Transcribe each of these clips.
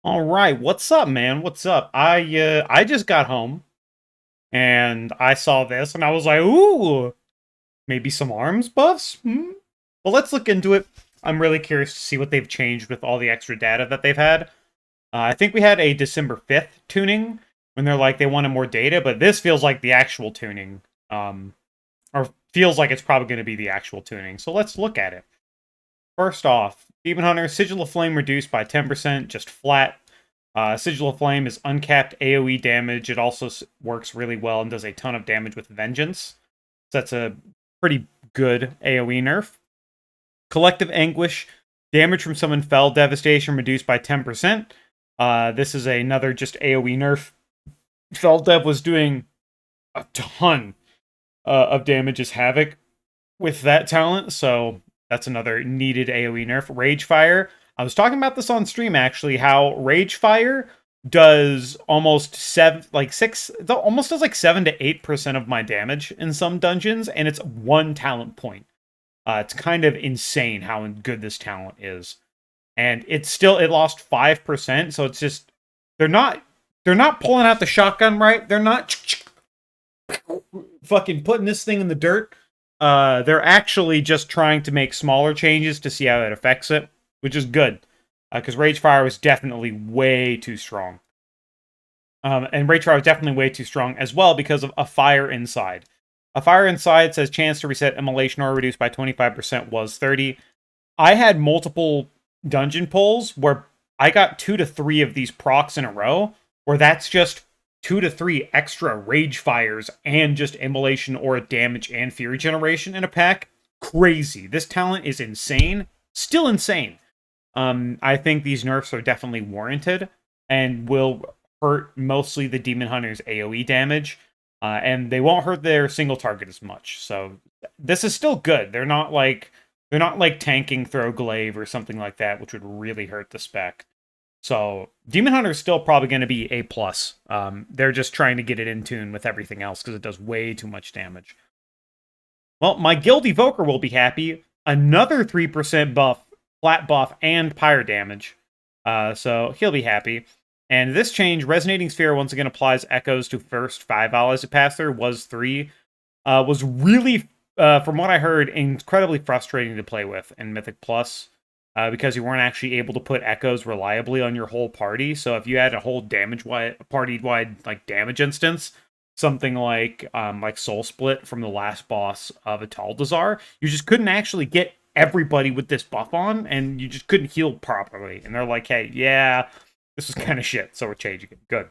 All right, what's up, man? What's up? I just got home and I saw this and I was like, "Ooh, maybe some arms buffs." Well, let's look into it. I'm really curious to see what they've changed with all the extra data that they've had. I think we had a December 5th tuning when they're like they wanted more data, but this feels like the actual tuning. Or feels like it's probably going to be the actual tuning. So let's look at it. First off, Demon Hunter Sigil of Flame reduced by 10%, just flat. Sigil of Flame is uncapped AoE damage. It also works really well and does a ton of damage with Vengeance. So that's a pretty good AoE nerf. Collective Anguish, damage from summon fell devastation reduced by 10%. This is another just AoE nerf. Fell Dev was doing a ton of damage as Havoc with that talent, so that's another needed AoE nerf. Ragefire. I was talking about this on stream actually, how Ragefire does almost almost does like 7 to 8% of my damage in some dungeons, and it's one talent point. It's kind of insane how good this talent is, and it lost 5%, so it's just they're not they're not pulling out the shotgun right. They're not fucking putting this thing in the dirt. They're actually just trying to make smaller changes to see how it affects it, which is good. Because Ragefire was definitely way too strong. And Ragefire was definitely way too strong as well because of a Fire Inside. A Fire Inside says chance to reset immolation or reduced by 25% was 30. I had multiple dungeon pulls where I got 2 to 3 of these procs in a row, where that's just 2 to 3 extra rage fires and just immolation or damage and fury generation in a pack. Crazy. This talent is insane. Still insane. I think these nerfs are definitely warranted and will hurt mostly the Demon Hunter's AoE damage. And they won't hurt their single target as much. So this is still good. They're not like tanking throw glaive or something like that, which would really hurt the spec. So Demon Hunter is still probably going to be A plus. They're just trying to get it in tune with everything else because it does way too much damage. Well, my guild Evoker will be happy. Another 3% buff, flat buff, and pyre damage. So he'll be happy. And this change, Resonating Sphere once again applies echoes to first 5 allies to pass through, was 3. Was really, from what I heard, incredibly frustrating to play with in Mythic Plus. Because you weren't actually able to put echoes reliably on your whole party. So if you had a whole party-wide like damage instance, something like Soul Split from the last boss of Ataldazar, you just couldn't actually get everybody with this buff on, and you just couldn't heal properly. And they're like, hey, yeah, this is kind of shit, so we're changing it. Good.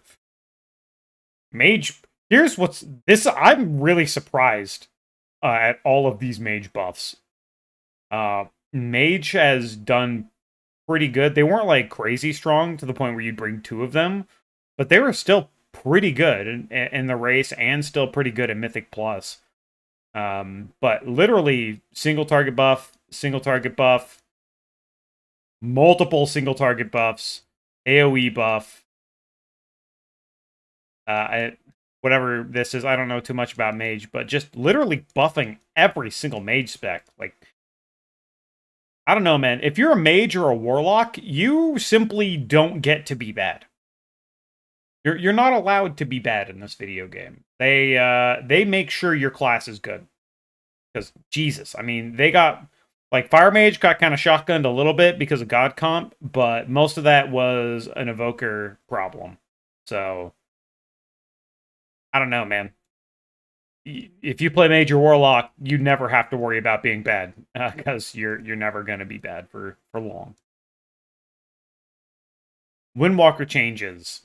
Mage, here's what's this. I'm really surprised at all of these mage buffs. Mage has done pretty good. They weren't like crazy strong to the point where you'd bring 2 of them, but they were still pretty good in the race and still pretty good in Mythic Plus. But literally single target buff, multiple single target buffs, AoE buff. Whatever this is, I don't know too much about Mage, but just literally buffing every single Mage spec. Like, I don't know, man. If you're a mage or a warlock, you simply don't get to be bad. You're not allowed to be bad in this video game. They make sure your class is good. Because Jesus, I mean, they got like Fire Mage got kind of shotgunned a little bit because of God Comp, but most of that was an Evoker problem. So I don't know, man. If you play Mage or Warlock, you never have to worry about being bad because you're never going to be bad for long. Windwalker changes.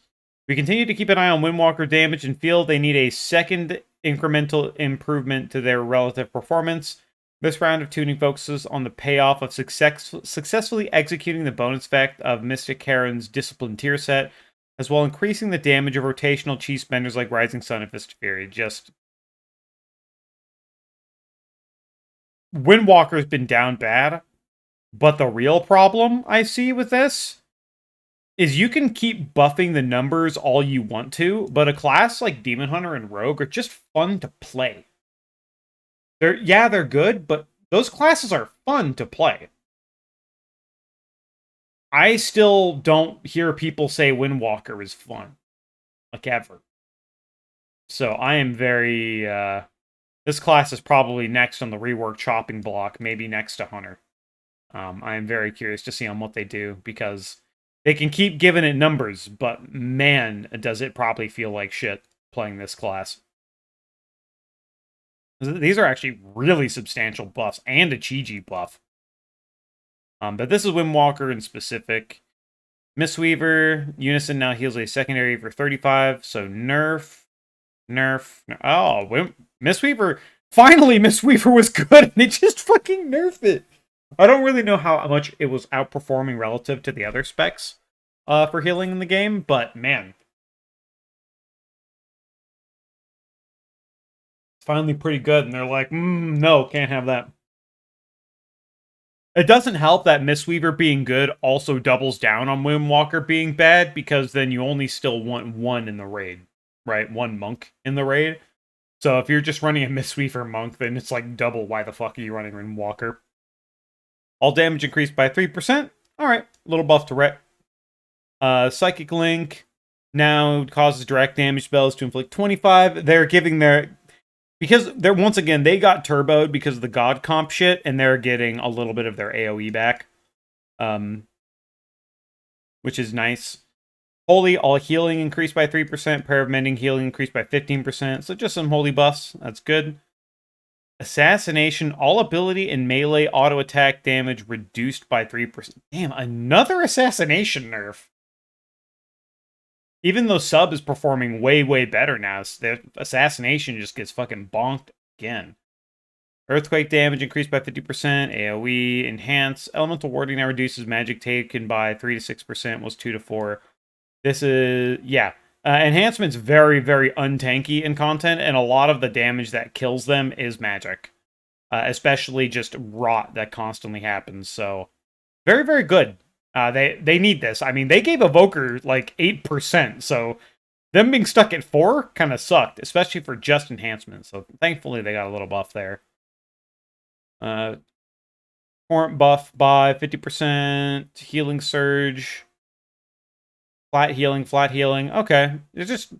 We continue to keep an eye on Windwalker damage and feel they need a second incremental improvement to their relative performance. This round of tuning focuses on the payoff of successfully executing the bonus effect of Mystic Heron's Discipline tier set, as well increasing the damage of rotational chi spenders like Rising Sun and Fist of Fury. Just Windwalker's been down bad, but the real problem I see with this is you can keep buffing the numbers all you want to, but a class like Demon Hunter and Rogue are just fun to play. They're good, but those classes are fun to play. I still don't hear people say Windwalker is fun, like ever. So I am very. This class is probably next on the rework chopping block, maybe next to Hunter. I am very curious to see on what they do because they can keep giving it numbers, but man, does it probably feel like shit playing this class. These are actually really substantial buffs and a Chi-Ji buff. But this is Windwalker in specific. Mistweaver, Unison now heals a secondary for 35, so nerf. Oh, Mistweaver. Finally, Mistweaver was good, and they just fucking nerfed it. I don't really know how much it was outperforming relative to the other specs for healing in the game, but man. It's finally pretty good, and they're like, no, can't have that. It doesn't help that Mistweaver being good also doubles down on Windwalker being bad, because then you only still want one in the raid, right? One monk in the raid. So if you're just running a Mistweaver monk, then it's like double why the fuck are you running Windwalker. All damage increased by 3%. Alright, little buff to Ret. Psychic Link now causes direct damage spells to inflict 25. They're giving their... Because they're, once again, they got turboed because of the God comp shit, and they're getting a little bit of their AoE back. Which is nice. Holy, all healing increased by 3%. Prayer of Mending healing increased by 15%. So just some holy buffs. That's good. Assassination, all ability and melee auto attack damage reduced by 3%. Damn, another assassination nerf. Even though sub is performing way, way better now, the assassination just gets fucking bonked again. Earthquake damage increased by 50%. AoE enhance. Elemental warding now reduces magic taken by 3 to 6%, was 2 to 4. This is, yeah. Enhancement's very, very untanky in content, and a lot of the damage that kills them is magic. Especially just rot that constantly happens, so... Very, very good. They need this. I mean, they gave Evoker, like, 8%, so... Them being stuck at 4 kind of sucked, especially for just enhancement, so thankfully they got a little buff there. Torrent buff by 50%, healing surge... Flat healing. Okay. It's just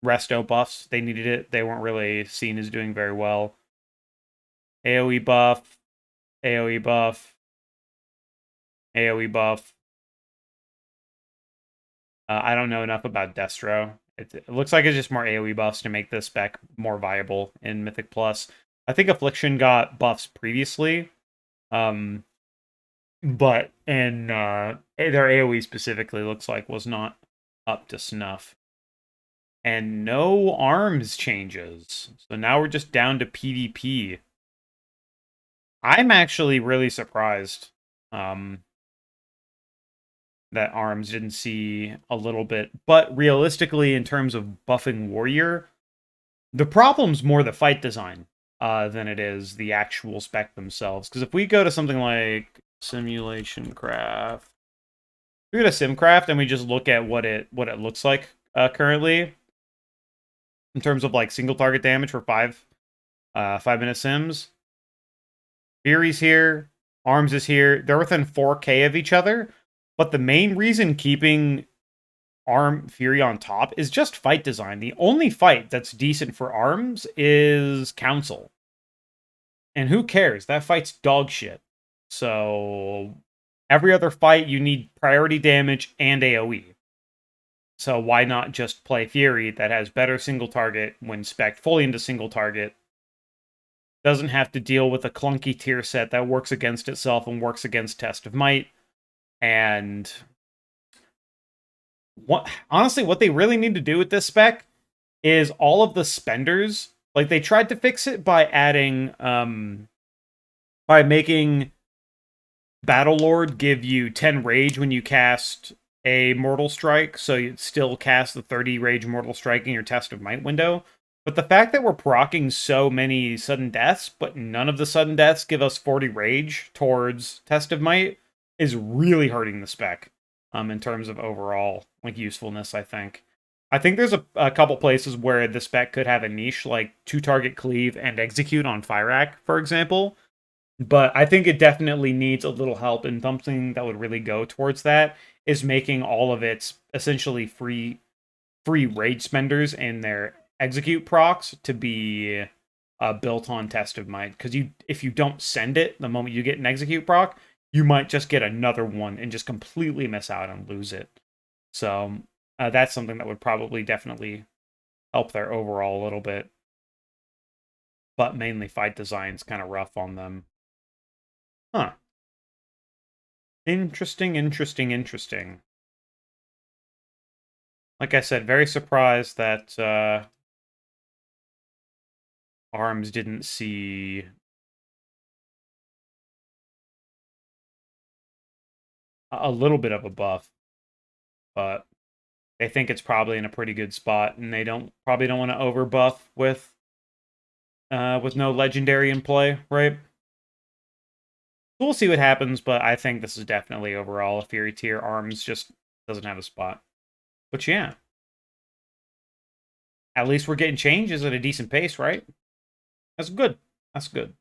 resto buffs. They needed it. They weren't really seen as doing very well. AoE buff. AoE buff. AoE buff. I don't know enough about Destro. It looks like it's just more AoE buffs to make this spec more viable in Mythic Plus. I think Affliction got buffs previously. But in their AoE specifically looks like was not up to snuff. And no arms changes. So now we're just down to PvP. I'm actually really surprised that arms didn't see a little bit. But realistically, in terms of buffing warrior, the problem's more the fight design than it is the actual spec themselves. Because if we go to something like Simulation Craft, we go to Simcraft and we just look at what it looks like currently in terms of like single target damage for 5-minute sims. Fury's here, Arms is here. They're within 4K of each other, but the main reason keeping Fury on top is just fight design. The only fight that's decent for Arms is Council. And who cares? That fight's dog shit. So every other fight, you need priority damage and AoE. So why not just play Fury that has better single target when spec'd fully into single target? Doesn't have to deal with a clunky tier set that works against itself and works against Test of Might. And honestly, what they really need to do with this spec is all of the spenders. Like, they tried to fix it by adding, by making Battlelord give you 10 rage when you cast a Mortal Strike, so you'd still cast the 30 rage Mortal Strike in your Test of Might window. But the fact that we're proccing so many sudden deaths, but none of the sudden deaths give us 40 rage towards Test of Might, is really hurting the spec in terms of overall like usefulness, I think. I think there's a couple places where the spec could have a niche, like 2-target cleave and execute on Fyrakk, for example. But I think it definitely needs a little help, and something that would really go towards that is making all of its essentially free rage spenders and their execute procs to be built on test of might. Because if you don't send it the moment you get an execute proc, you might just get another one and just completely miss out and lose it. So that's something that would probably definitely help their overall a little bit. But mainly fight design's kind of rough on them. Huh. Interesting, interesting, interesting. Like I said, very surprised that ARMS didn't see a little bit of a buff, but they think it's probably in a pretty good spot, and they probably don't want to overbuff with no legendary in play, right? We'll see what happens, but I think this is definitely overall a Fury tier. ARMS just doesn't have a spot. But yeah, at least we're getting changes at a decent pace, right? That's good. That's good.